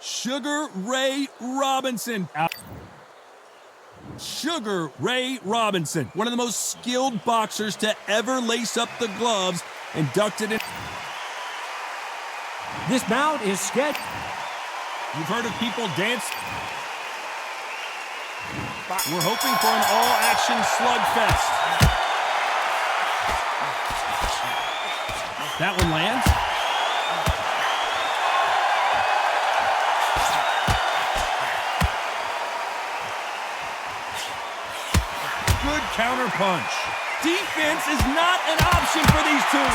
Sugar Ray Robinson. Sugar Ray Robinson, one of the most skilled boxers to ever lace up the gloves, inducted in. This bout is scheduled. You've heard of people dance. We're hoping for an all-action slugfest. That one lands. Good counter punch. Defense is not an option for these two.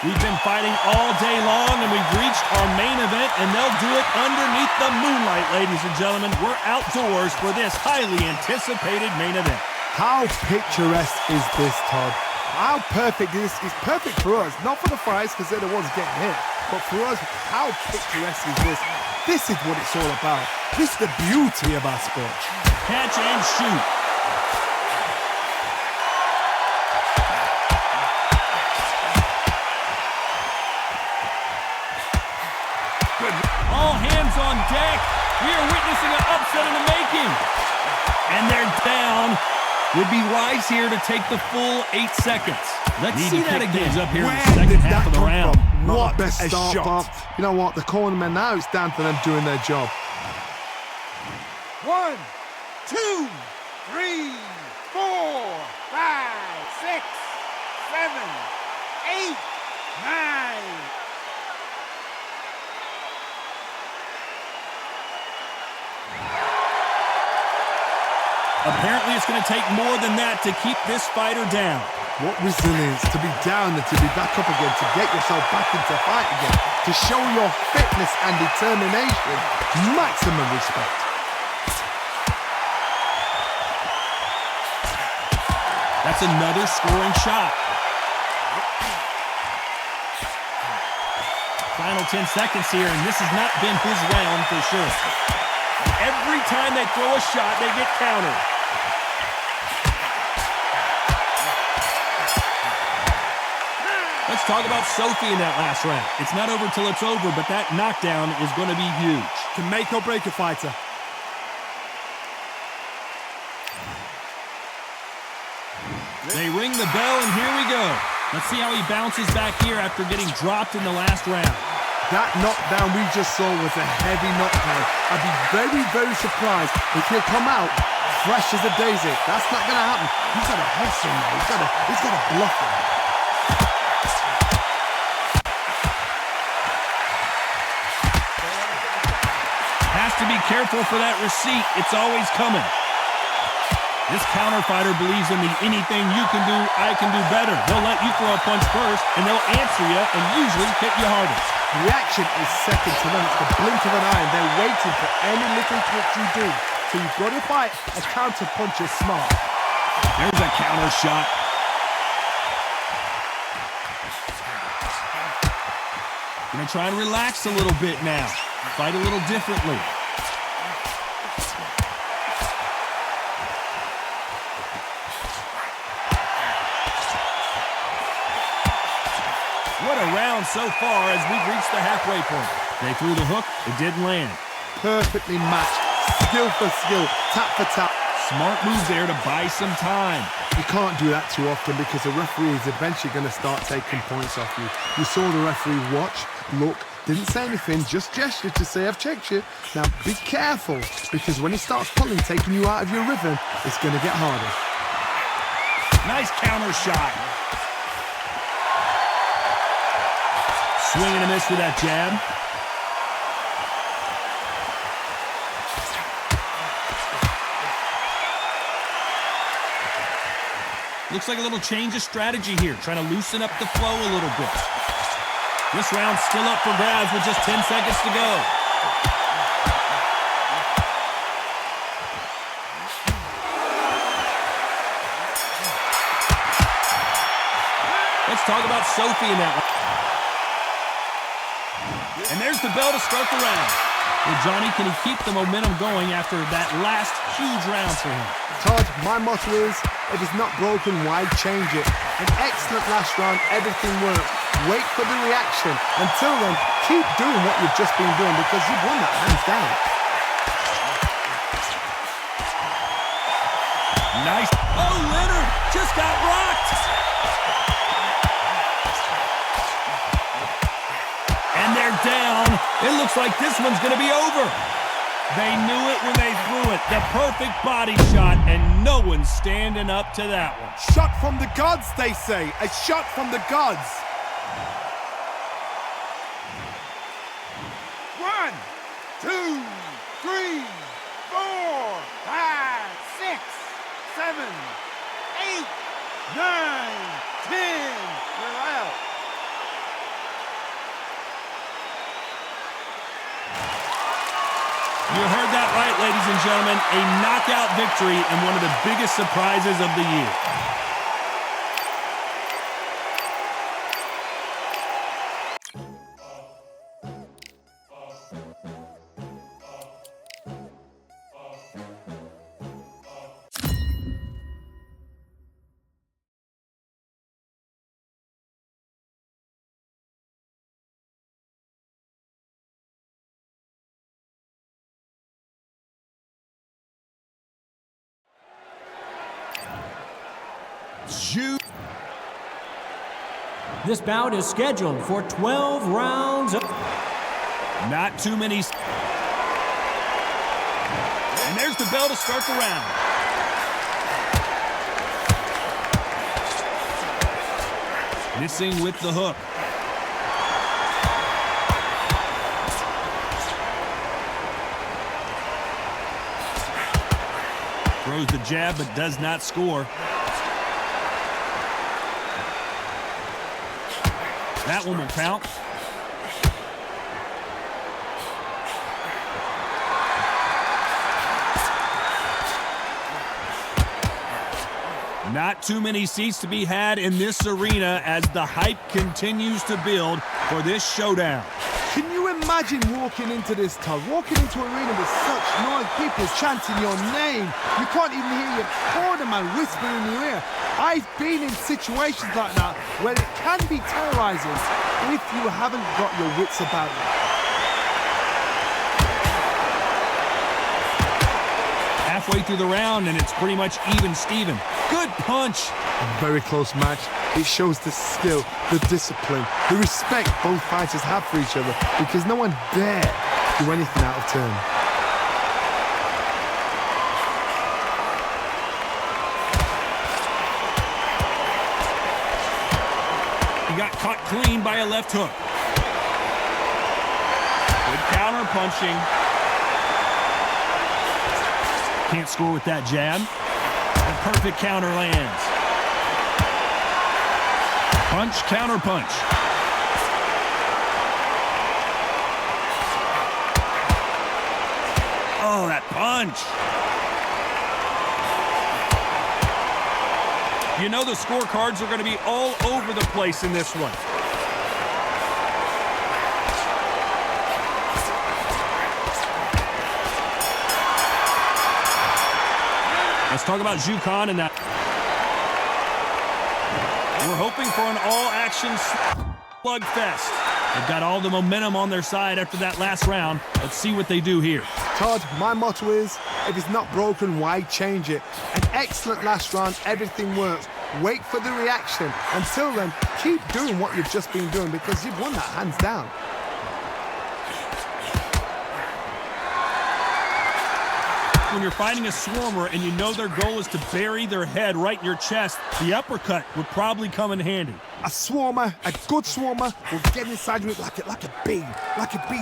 We've been fighting all day long, and we've reached our main event, and they'll do it underneath the moonlight, ladies and gentlemen. We're outdoors for this highly anticipated main event. How picturesque is this, Todd? How perfect is this? It's perfect for us, not for the fighters because they're the ones getting hit, but for us, how picturesque is this? This is what it's all about. This is the beauty of our sport. Catch and shoot. Good. All hands on deck. We are witnessing an upset in the making. And they're down. Would be wise here to take the full 8 seconds. Let's see that again. Up here in the second half of the round. What a start. You know what? The cornermen now, it's down to them doing their job. 1, 2, 3, 4, 5, 6, 7, 8, 9. Apparently, it's going to take more than that to keep this fighter down. What resilience to be down and to be back up again, to get yourself back into fight again, to show your fitness and determination. Maximum respect. That's another scoring shot. Final 10 seconds here, and this has not been his round for sure. Every time they throw a shot, they get countered. Let's talk about Sophie in that last round. It's not over till it's over, but that knockdown is going to be huge. Can make or break a fighter. They ring the bell, and here we go. Let's see how he bounces back here after getting dropped in the last round. That knockdown we just saw was a heavy knockdown. I'd be very, very surprised if he'll come out fresh as a daisy. That's not going to happen. He's got to hustle now. He's got to bluff him. Has to be careful for that receipt. It's always coming. This counter fighter believes in the anything you can do, I can do better. They'll let you throw a punch first, and they'll answer you and usually hit you hardest. Reaction is second to none. It's the blink of an eye, and they're waiting for any little trick you do. So you've got to fight a counter puncher smart. There's a counter shot. Gonna try and relax a little bit now. Fight a little differently. What a round so far as we've reached the halfway point. They threw the hook, it didn't land. Perfectly matched, skill for skill, tap for tap. Smart move there to buy some time. You can't do that too often because the referee is eventually going to start taking points off you. You saw the referee watch, look, didn't say anything, just gestured to say, I've checked you. Now be careful, because when he starts pulling, taking you out of your rhythm, it's going to get harder. Nice counter shot. Swing and a miss with that jab. Looks like a little change of strategy here, trying to loosen up the flow a little bit. This round's still up for grabs with just 10 seconds to go. Let's talk about Sophie in that one. And there's the bell to start the round. Well, Johnny, can he keep the momentum going after that last huge round for him? Todd, my motto is, if it's not broken, why change it? An excellent last round, everything worked. wait for the reaction. Until then, keep doing what you've just been doing because you've won that hands down. Nice. Oh, Leonard just got rocked. And they're down. It looks like this one's going to be over. They knew it when they threw it. The perfect body shot, and no one's standing up to that one. Shot from the gods, they say. A shot from the gods. 1, 2, 3, 4, 5, 6, 7, 8, 9, 10. We're out. You heard that right, ladies and gentlemen. A knockout victory and one of the biggest surprises of the year. This bout is scheduled for 12 rounds. Not too many. And there's the bell to start the round. Missing with the hook. Throws the jab but does not score. That one will count. Not too many seats to be had in this arena as the hype continues to build for this showdown. Can you imagine walking into this, Todd? Walking into an arena with such noise, people chanting your name. You can't even hear your cornerman whispering in your ear. I've been in situations like that where it can be terrorizing if you haven't got your wits about you. Halfway through the round and it's pretty much even Steven. Good punch. A very close match. It shows the skill, the discipline, the respect both fighters have for each other because no one dare do anything out of turn. He got caught clean by a left hook. Good counter punching. Can't score with that jab. The perfect counter lands. Punch, counter punch. Oh, that punch. You know the scorecards are going to be all over the place in this one. Let's talk about Zhu Khan and that. We're hoping for an all-action slugfest. They've got all the momentum on their side after that last round. Let's see what they do here. Todd, my motto is, if it's not broken, why change it? An excellent last round, everything works. Wait for the reaction. Until then, keep doing what you've just been doing because you've won that hands down. When you're fighting a swarmer and you know their goal is to bury their head right in your chest, the uppercut would probably come in handy. A swarmer, a good swarmer, will get inside you like a bee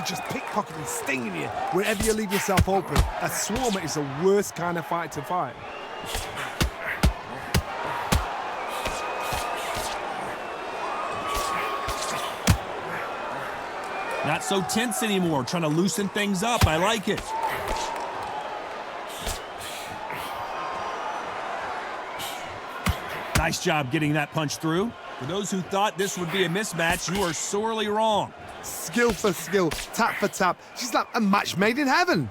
just pickpocketing, stinging you wherever you leave yourself open. A swarmer is the worst kind of fight to fight. Not so tense anymore, trying to loosen things up. I like it. Nice job getting that punch through. For those who thought this would be a mismatch, you are sorely wrong. Skill for skill, tap for tap. She's like a match made in heaven.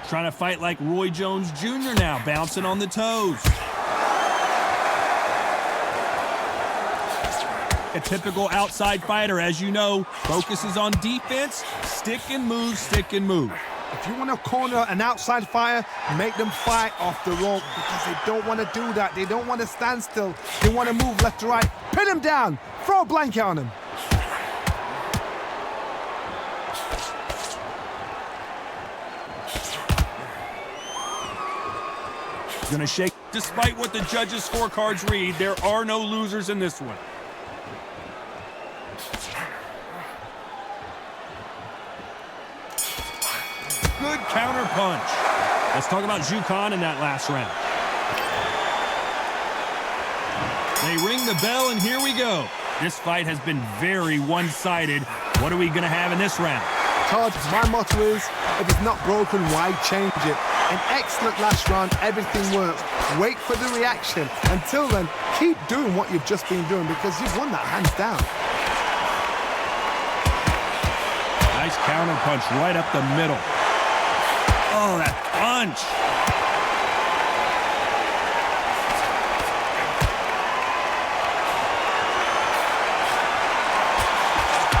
Trying to fight like Roy Jones Jr. now, bouncing on the toes. A typical outside fighter, as you know, focuses on defense, stick and move, stick and move. If you want to corner an outside fighter, make them fight off the rope because they don't want to do that. They don't want to stand still. They want to move left to right. Pin them down. Throw a blanket on them. Gonna shake. Despite what the judges' scorecards read, there are no losers in this one. Good counter punch. Let's talk about Zhu Khan in that last round. They ring the bell, and here we go. This fight has been very one-sided. What are we going to have in this round? Todd, my motto is, if it's not broken, why change it? An excellent last round, everything works. Wait for the reaction. Until then, keep doing what you've just been doing because you've won that hands down. Nice counter punch right up the middle. Oh, that punch.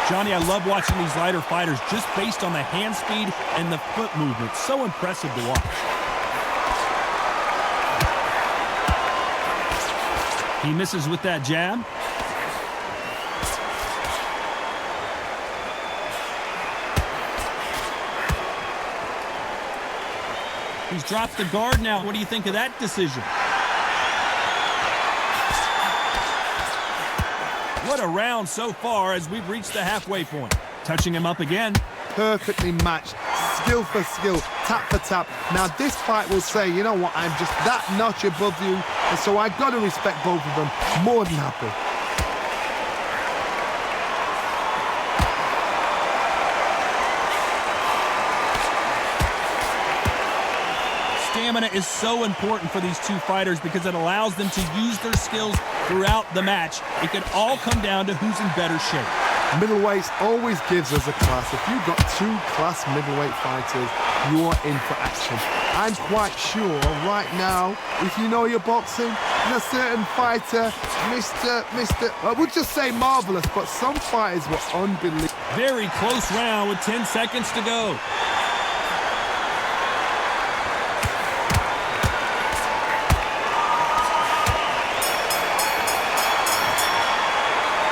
Johnny, I love watching these lighter fighters just based on the hand speed and the foot movement. So impressive to watch. He misses with that jab. He's dropped the guard now. What do you think of that decision? What a round so far as we've reached the halfway point. Touching him up again. Perfectly matched, skill for skill, tap for tap. Now this fight will say, you know what, I'm just that notch above you, and so I got to respect both of them. More than happy. Stamina is so important for these two fighters because it allows them to use their skills throughout the match. It can all come down to who's in better shape. Middleweights always gives us a class. If you've got two class middleweight fighters, you're in for action. I'm quite sure right now, if you know your boxing, there's a certain fighter, I would just say marvelous, but some fighters were unbelievable. Very close round with 10 seconds to go.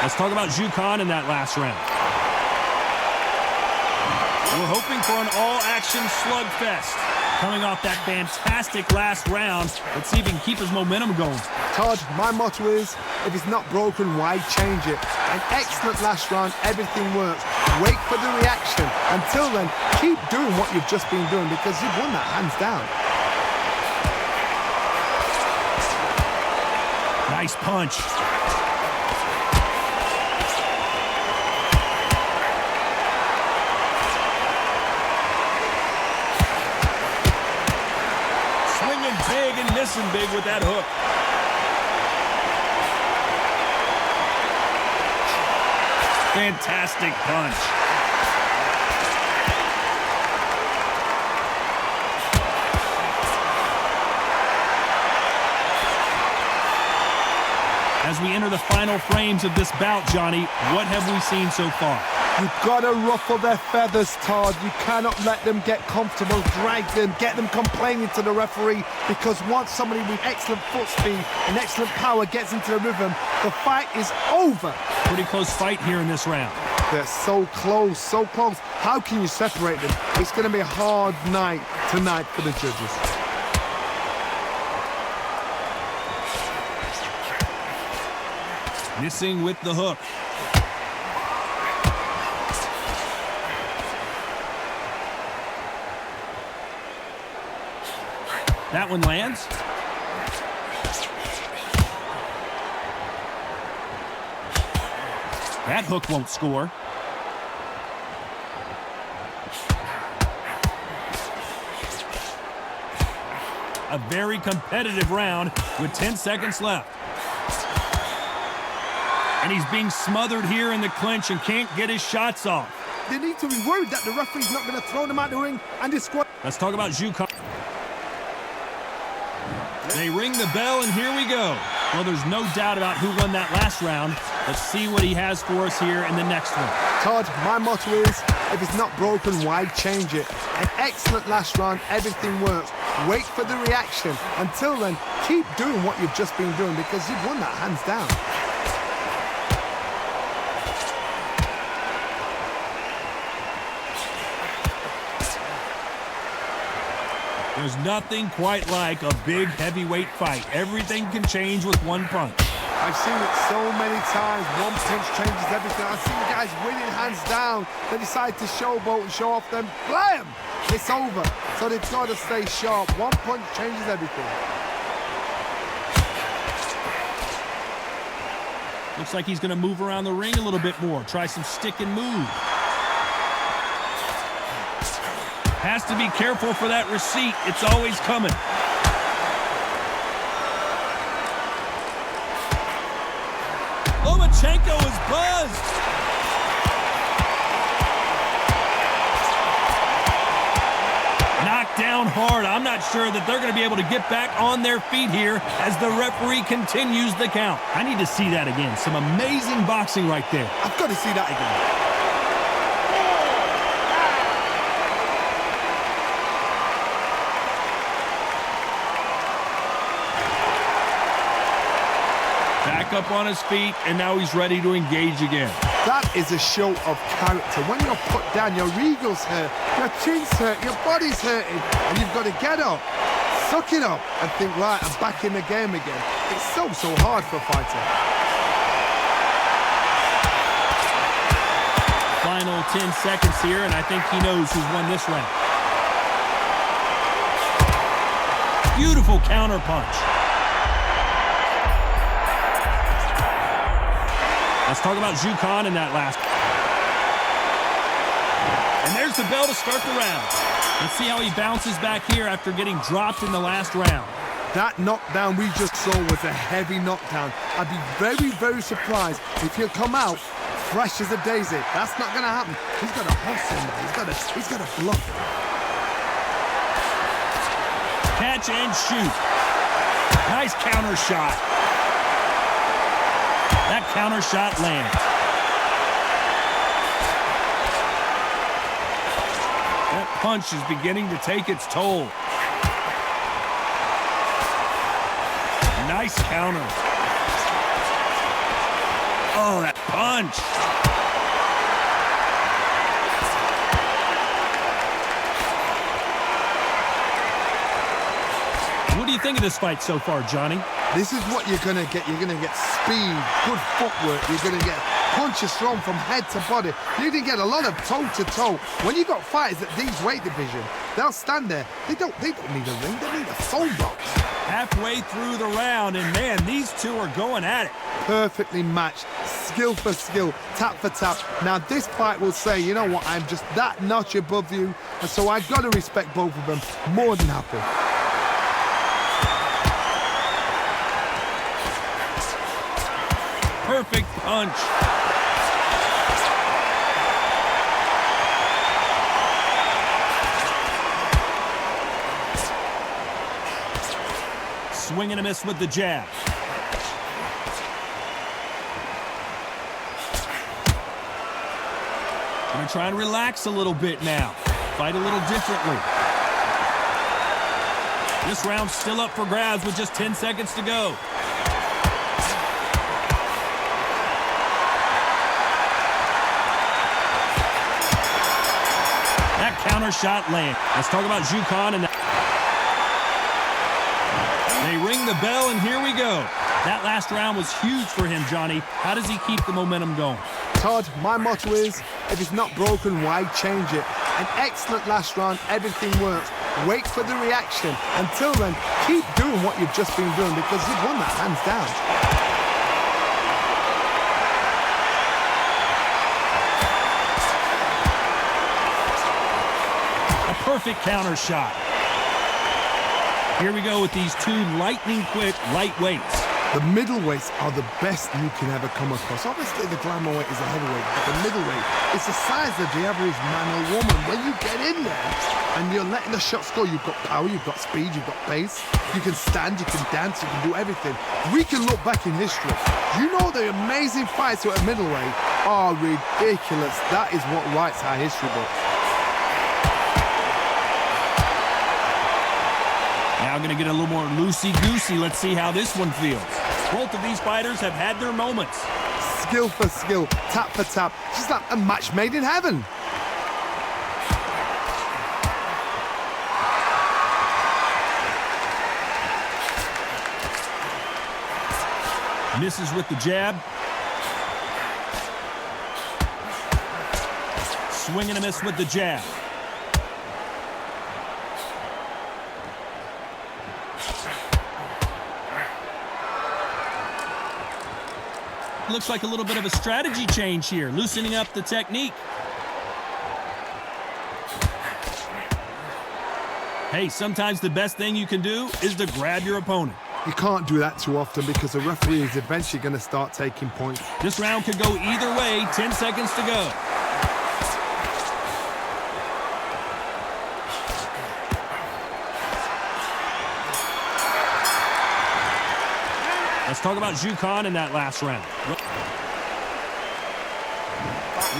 Let's talk about Zhu Khan in that last round. We're hoping for an all-action slugfest. Coming off that fantastic last round, let's see if he can keep his momentum going. Todd, my motto is, if it's not broken, why change it? An excellent last round, everything works. Wait for the reaction. Until then, keep doing what you've just been doing because you've won that hands down. Nice punch. Big and missing big with that hook. Fantastic punch. As we enter the final frames of this bout, Johnny, what have we seen so far? You've got to ruffle their feathers, Todd. You cannot let them get comfortable, drag them, get them complaining to the referee, because once somebody with excellent foot speed and excellent power gets into the rhythm, the fight is over. Pretty close fight here in this round. They're so close, so close. How can you separate them? It's going to be a hard night tonight for the judges. Missing with the hook. That one lands. That hook won't score. A very competitive round with 10 seconds left. And he's being smothered here in the clinch and can't get his shots off. They need to be worried that the referee's not going to throw them out the ring and disqualify. Let's talk about Jukan. They ring the bell, and here we go. Well, there's no doubt about who won that last round. Let's see what he has for us here in the next one. Todd, my motto is, if it's not broken, why change it? An excellent last round, everything works. Wait for the reaction. Until then, keep doing what you've just been doing because you've won that hands down. There's nothing quite like a big heavyweight fight. Everything can change with one punch. I've seen it so many times. One punch changes everything. I've seen guys winning hands down. They decide to showboat and show off them. Blam! It's over. So they've got to stay sharp. One punch changes everything. Looks like he's going to move around the ring a little bit more. Try some stick and move. Has to be careful for that receipt. It's always coming. Lomachenko is buzzed. Knocked down hard. I'm not sure that they're going to be able to get back on their feet here as the referee continues the count. I need to see that again. Some amazing boxing right there. I've got to see that again. Up on his feet, and now he's ready to engage again. That is a show of character. When you're put down, your eagle's hurt, your chin's hurt, your body's hurting, and you've got to get up, suck it up, and think, right, I'm back in the game again. It's so hard for a fighter. Final 10 seconds here, and I think he knows who's won this round. Beautiful counter punch. Let's talk about Jukan in that last. And there's the bell to start the round. Let's see how he bounces back here after getting dropped in the last round. That knockdown we just saw was a heavy knockdown. I'd be very surprised if he'll come out fresh as a daisy. That's not going to happen. He's got a hustle now. He's got a bluff. Catch and shoot. Nice counter shot. That counter shot lands. That punch is beginning to take its toll. Nice counter. Oh, that punch. What do you think of this fight so far, Johnny? This is what you're going to get. You're going to get speed, good footwork. You're going to get punches thrown from head to body. You're going to get a lot of toe-to-toe. When you've got fighters at these weight division, they'll stand there. They don't need a ring. They need a phone box. Halfway through the round, and man, these two are going at it. Perfectly matched, skill for skill, tap for tap. Now this fight will say, you know what, I'm just that notch above you, and so I've got to respect both of them. More than happy. Perfect punch. Swing and a miss with the jab. Gonna try and relax a little bit now. Fight a little differently. This round's still up for grabs with just 10 seconds to go. Counter shot land. Let's talk about Jukan and they ring the bell, and here we go. That last round was huge for him, Johnny. How does he keep the momentum going? Todd, my motto is, if it's not broken, why change it? An excellent last round, everything works. Wait for the reaction. Until then, keep doing what you've just been doing because you've won that hands down. Perfect counter shot. Here we go with these two lightning quick lightweights. The middleweights are the best you can ever come across. Obviously, the glamour weight is a heavyweight, but the middleweight is the size of the average man or woman. When you get in there and you're letting the shots go, you've got power, you've got speed, you've got pace, you can stand, you can dance, you can do everything. We can look back in history. You know the amazing fights at middleweight are ridiculous. That is what writes our history book. Now going to get a little more loosey-goosey. Let's see how this one feels. Both of these fighters have had their moments. Skill for skill, tap for tap. Just like a match made in heaven. Misses with the jab. Swing and a miss with the jab. Looks like a little bit of a strategy change here, loosening up the technique. Hey, sometimes the best thing you can do is to grab your opponent. You can't do that too often because the referee is eventually going to start taking points. This round could go either way. 10 seconds to go. Let's talk about Zhu Khan in that last round.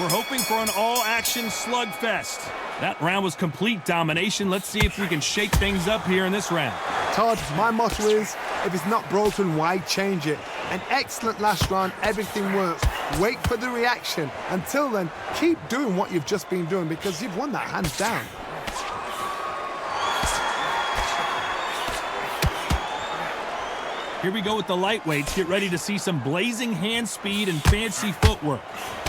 We're hoping for an all-action slugfest. That round was complete domination. Let's see if we can shake things up here in this round. Todd, my motto is, if it's not broken, why change it? An excellent last round, everything works. Wait for the reaction. Until then, keep doing what you've just been doing because you've won that hands down. Here we go with the lightweights. Get ready to see some blazing hand speed and fancy footwork.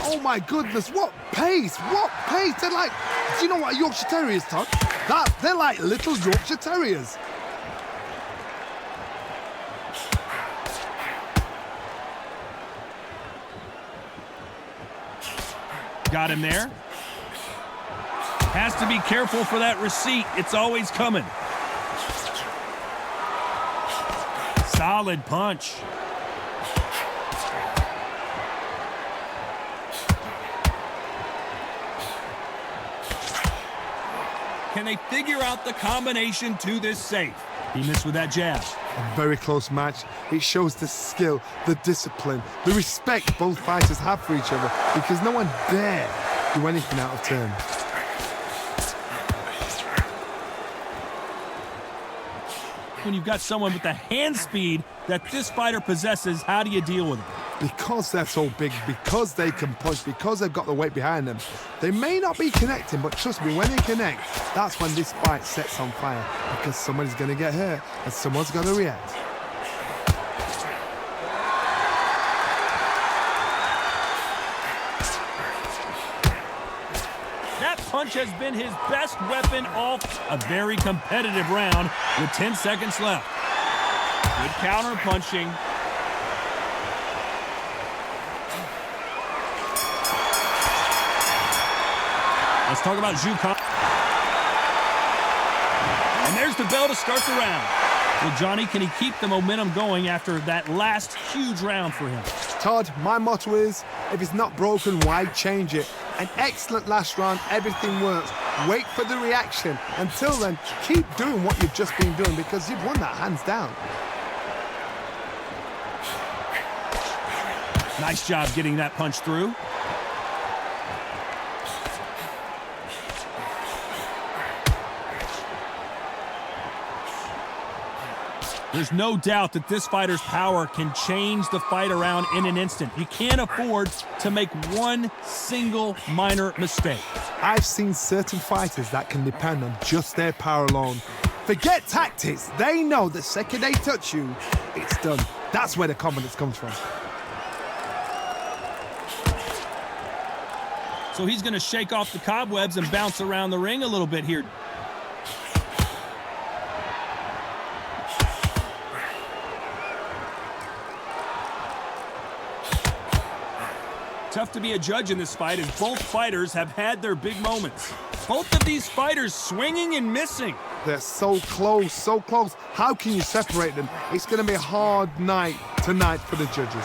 Oh my goodness, what pace, what pace. They're like, do you know what a Yorkshire Terrier is, Todd? They're like little Yorkshire Terriers. Got him there. Has to be careful for that receipt. It's always coming. Solid punch. Can they figure out the combination to this safe? He missed with that jab. A very close match. It shows the skill, the discipline, the respect both fighters have for each other because no one dare do anything out of turn. When you've got someone with the hand speed that this fighter possesses, how do you deal with it? Because they're so big, because they can punch, because they've got the weight behind them, they may not be connecting, but trust me, when they connect, that's when this fight sets on fire because somebody's going to get hurt and someone's going to react. That punch has been his best weapon all. A very competitive round with 10 seconds left. Good counter punching. Let's talk about Zhu Khan. And there's the bell to start the round. Well, Johnny, can he keep the momentum going after that last huge round for him? Todd, my motto is, if it's not broken, why change it? An excellent last round, everything works. Wait for the reaction. Until then, keep doing what you've just been doing because you've won that hands down. Nice job getting that punch through. There's no doubt that this fighter's power can change the fight around in an instant. You can't afford to make one single minor mistake. I've seen certain fighters that can depend on just their power alone. Forget tactics. They know the second they touch you, it's done. That's where the confidence comes from. So he's going to shake off the cobwebs and bounce around the ring a little bit here. Tough to be a judge in this fight as both fighters have had their big moments. Both of these fighters swinging and missing. They're so close, so close. How can you separate them? It's going to be a hard night tonight for the judges.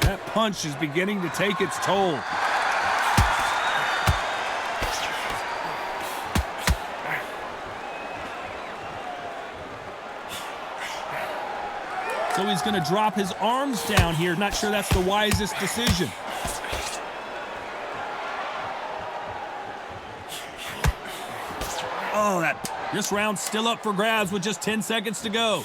That punch is beginning to take its toll. So he's going to drop his arms down here. Not sure that's the wisest decision. Oh, this round's still up for grabs with just 10 seconds to go.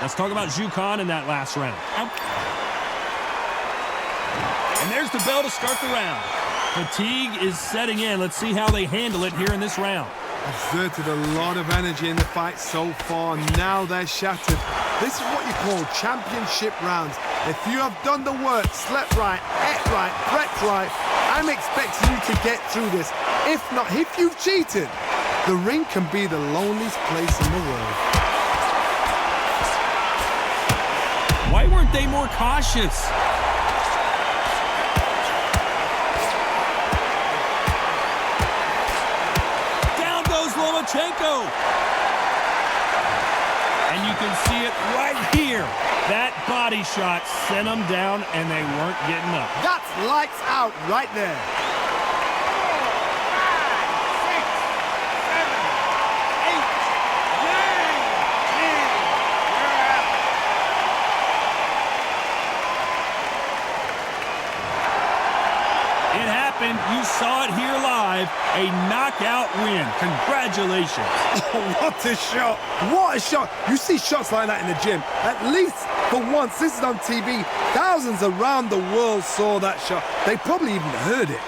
Let's talk about Jukan in that last round. And there's the bell to start the round. Fatigue is setting in. Let's see how they handle it here in this round. Exerted a lot of energy in the fight so far. Now they're shattered. This is what you call championship rounds. If you have done the work, slept right, ate right, prepped right, I'm expecting you to get through this. If not, if you've cheated, the ring can be the loneliest place in the world. Why weren't they more cautious? Down goes Lomachenko. And you can see it right here. That body shot sent them down, and they weren't getting up. That's lights out right there. 4, 5, 6, 7, 8, 9, 10. It happened. You saw it here live. A knockout win. Congratulations. Oh, what a shot. What a shot. You see shots like that in the gym. At least for once, this is on TV. Thousands around the world saw that shot. They probably even heard it.